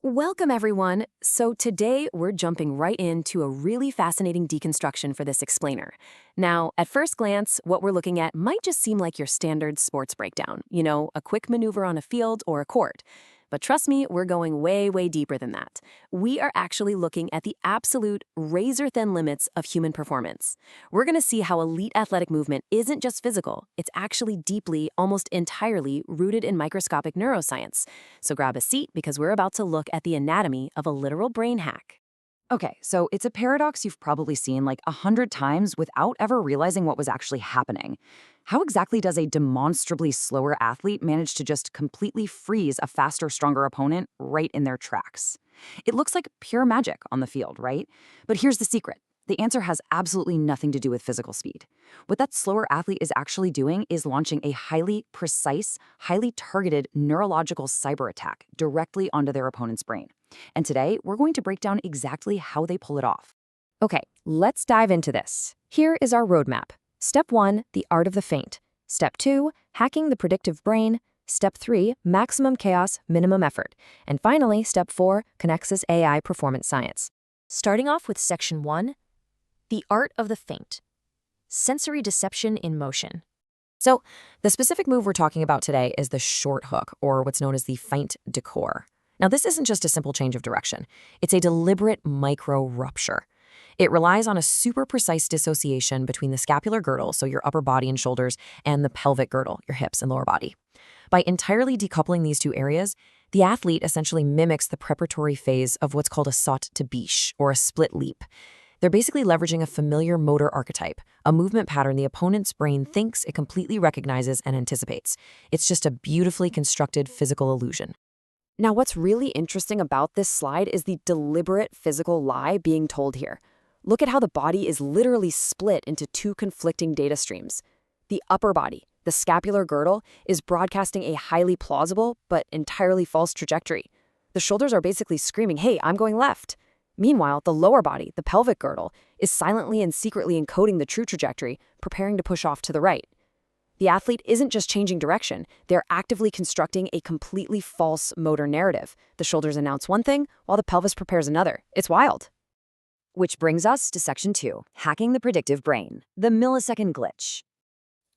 Welcome, everyone. So today we're jumping right into a really fascinating deconstruction for this explainer. Now, at first glance, what we're looking at might just seem like your standard sports breakdown, a quick maneuver on a field or a court. But trust me, we're going way, way deeper than that. We are actually looking at the absolute razor-thin limits of human performance. We're going to see how elite athletic movement isn't just physical, it's actually deeply, almost entirely rooted in microscopic neuroscience. So grab a seat because we're about to look at the anatomy of a literal brain hack. Okay, so it's a paradox you've probably seen like 100 times without ever realizing what was actually happening. How exactly does a demonstrably slower athlete manage to just completely freeze a faster, stronger opponent right in their tracks? It looks like pure magic on the field, right? But here's the secret. The answer has absolutely nothing to do with physical speed. What that slower athlete is actually doing is launching a highly precise, highly targeted neurological cyber attack directly onto their opponent's brain. And today, we're going to break down exactly how they pull it off. Okay, let's dive into this. Here is our roadmap. Step 1, the art of the feint. Step 2, hacking the predictive brain. Step 3, maximum chaos, minimum effort. And finally, Step 4, KineXa's performance science. Starting off with Section 1, the art of the feint. Sensory deception in motion. So, the specific move we're talking about today is the short hook, or what's known as the feint de corps. Now, this isn't just a simple change of direction. It's a deliberate micro-rupture. It relies on a super precise dissociation between the scapular girdle, so your upper body and shoulders, and the pelvic girdle, your hips and lower body. By entirely decoupling these two areas, the athlete essentially mimics the preparatory phase of what's called a saute to biche, or a split leap. They're basically leveraging a familiar motor archetype, a movement pattern the opponent's brain thinks it completely recognizes and anticipates. It's just a beautifully constructed physical illusion. Now, what's really interesting about this slide is the deliberate physical lie being told here. Look at how the body is literally split into two conflicting data streams. The upper body, the scapular girdle, is broadcasting a highly plausible but entirely false trajectory. The shoulders are basically screaming, "Hey, I'm going left." Meanwhile, the lower body, the pelvic girdle, is silently and secretly encoding the true trajectory, preparing to push off to the right. The athlete isn't just changing direction, they're actively constructing a completely false motor narrative. The shoulders announce one thing, while the pelvis prepares another. It's wild. Which brings us to Section 2, hacking the predictive brain, the millisecond glitch.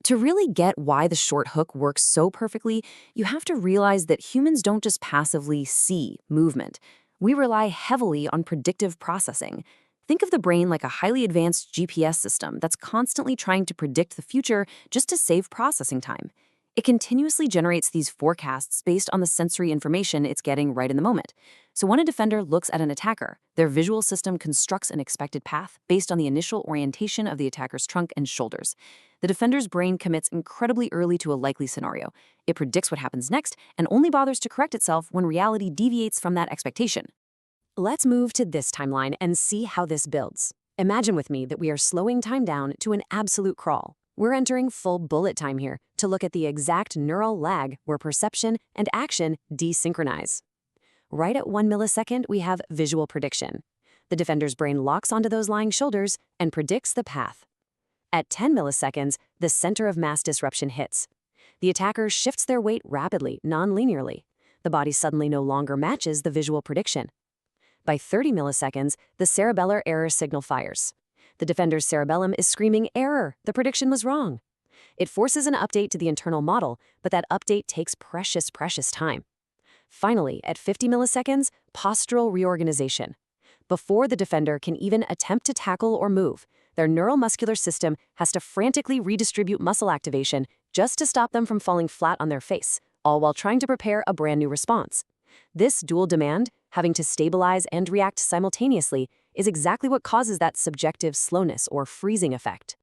To really get why the short hook works so perfectly, you have to realize that humans don't just passively see movement. We rely heavily on predictive processing. Think of the brain like a highly advanced GPS system that's constantly trying to predict the future just to save processing time. It continuously generates these forecasts based on the sensory information it's getting right in the moment. So when a defender looks at an attacker, their visual system constructs an expected path based on the initial orientation of the attacker's trunk and shoulders. The defender's brain commits incredibly early to a likely scenario. It predicts what happens next and only bothers to correct itself when reality deviates from that expectation. Let's move to this timeline and see how this builds. Imagine with me that we are slowing time down to an absolute crawl. We're entering full bullet time here to look at the exact neural lag where perception and action desynchronize. Right at 1 millisecond, we have visual prediction. The defender's brain locks onto those lying shoulders and predicts the path. At 10 milliseconds, the center of mass disruption hits. The attacker shifts their weight rapidly, non-linearly. The body suddenly no longer matches the visual prediction. By 30 milliseconds, the cerebellar error signal fires. The defender's cerebellum is screaming, "Error! The prediction was wrong." It forces an update to the internal model, but that update takes precious time. Finally, at 50 milliseconds, postural reorganization. Before the defender can even attempt to tackle or move, their neuromuscular system has to frantically redistribute muscle activation just to stop them from falling flat on their face, all while trying to prepare a brand new response. This dual demand, having to stabilize and react simultaneously, is exactly what causes that subjective slowness or freezing effect.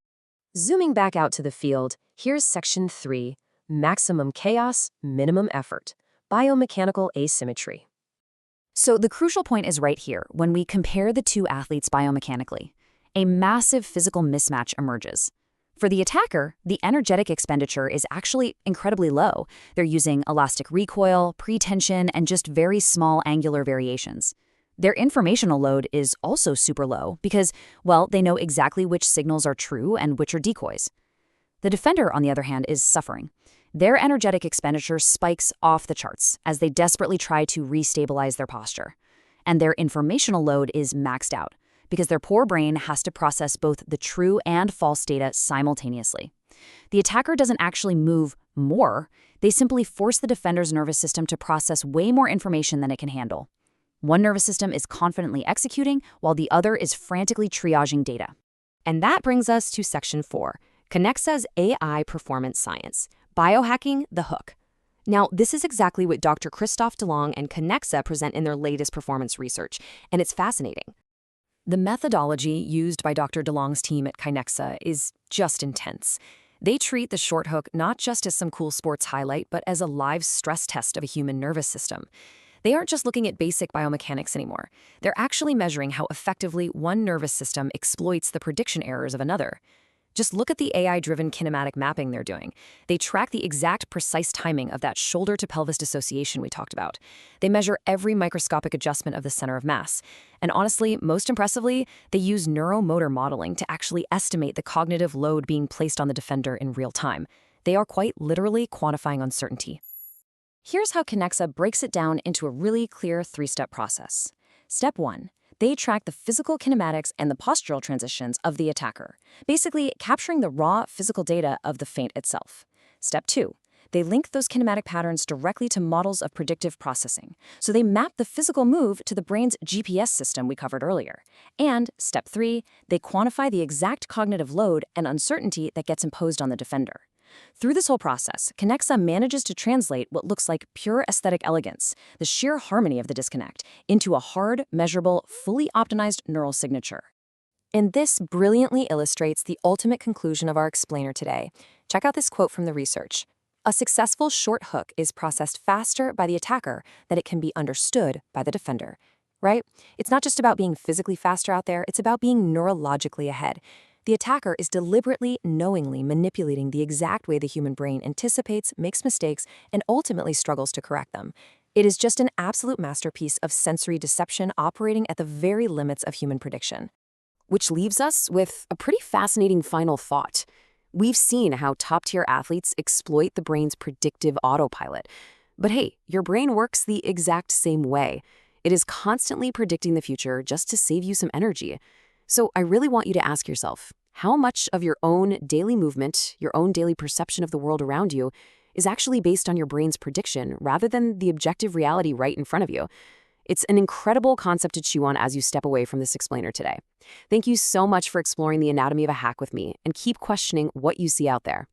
Zooming back out to the field, here's Section 3, maximum chaos, minimum effort. Biomechanical asymmetry. So the crucial point is right here when we compare the two athletes biomechanically. A massive physical mismatch emerges. For the attacker, the energetic expenditure is actually incredibly low. They're using elastic recoil, pre-tension, and just very small angular variations. Their informational load is also super low because, well, they know exactly which signals are true and which are decoys. The defender, on the other hand, is suffering. their energetic expenditure spikes off the charts as they desperately try to restabilize their posture. And their informational load is maxed out because their poor brain has to process both the true and false data simultaneously. The attacker doesn't actually move more, they simply force the defender's nervous system to process way more information than it can handle. One nervous system is confidently executing, while the other is frantically triaging data. And that brings us to Section 4, Kinexa's AI Performance Science, Biohacking the Hook. Now, this is exactly what Dr. Christophe Delong and Kinexa present in their latest performance research, and it's fascinating. The methodology used by Dr. DeLong's team at Kinexa is just intense. They treat the short hook not just as some cool sports highlight, but as a live stress test of a human nervous system. They aren't just looking at basic biomechanics anymore. They're actually measuring how effectively one nervous system exploits the prediction errors of another. Just look at the AI-driven kinematic mapping they're doing. They track the exact precise timing of that shoulder-to-pelvis dissociation we talked about. They measure every microscopic adjustment of the center of mass. And honestly, most impressively, they use neuromotor modeling to actually estimate the cognitive load being placed on the defender in real time. They are quite literally quantifying uncertainty. Here's how Kinexa breaks it down into a really clear three-step process. Step 1. They track the physical kinematics and the postural transitions of the attacker, basically capturing the raw physical data of the feint itself. Step 2. They link those kinematic patterns directly to models of predictive processing, so they map the physical move to the brain's GPS system we covered earlier. And Step 3. They quantify the exact cognitive load and uncertainty that gets imposed on the defender. Through this whole process, Kinexa manages to translate what looks like pure aesthetic elegance, the sheer harmony of the disconnect, into a hard, measurable, fully optimized neural signature. And this brilliantly illustrates the ultimate conclusion of our explainer today. Check out this quote from the research. A successful short hook is processed faster by the attacker than it can be understood by the defender. Right? It's not just about being physically faster out there, it's about being neurologically ahead. The attacker is deliberately, knowingly manipulating the exact way the human brain anticipates, makes mistakes, and ultimately struggles to correct them. It is just an absolute masterpiece of sensory deception operating at the very limits of human prediction. Which leaves us with a pretty fascinating final thought. We've seen how top-tier athletes exploit the brain's predictive autopilot. But hey, your brain works the exact same way. It is constantly predicting the future just to save you some energy. So I really want you to ask yourself, how much of your own daily movement, your own daily perception of the world around you, is actually based on your brain's prediction rather than the objective reality right in front of you? It's an incredible concept to chew on as you step away from this explainer today. Thank you so much for exploring the anatomy of a hack with me, and keep questioning what you see out there.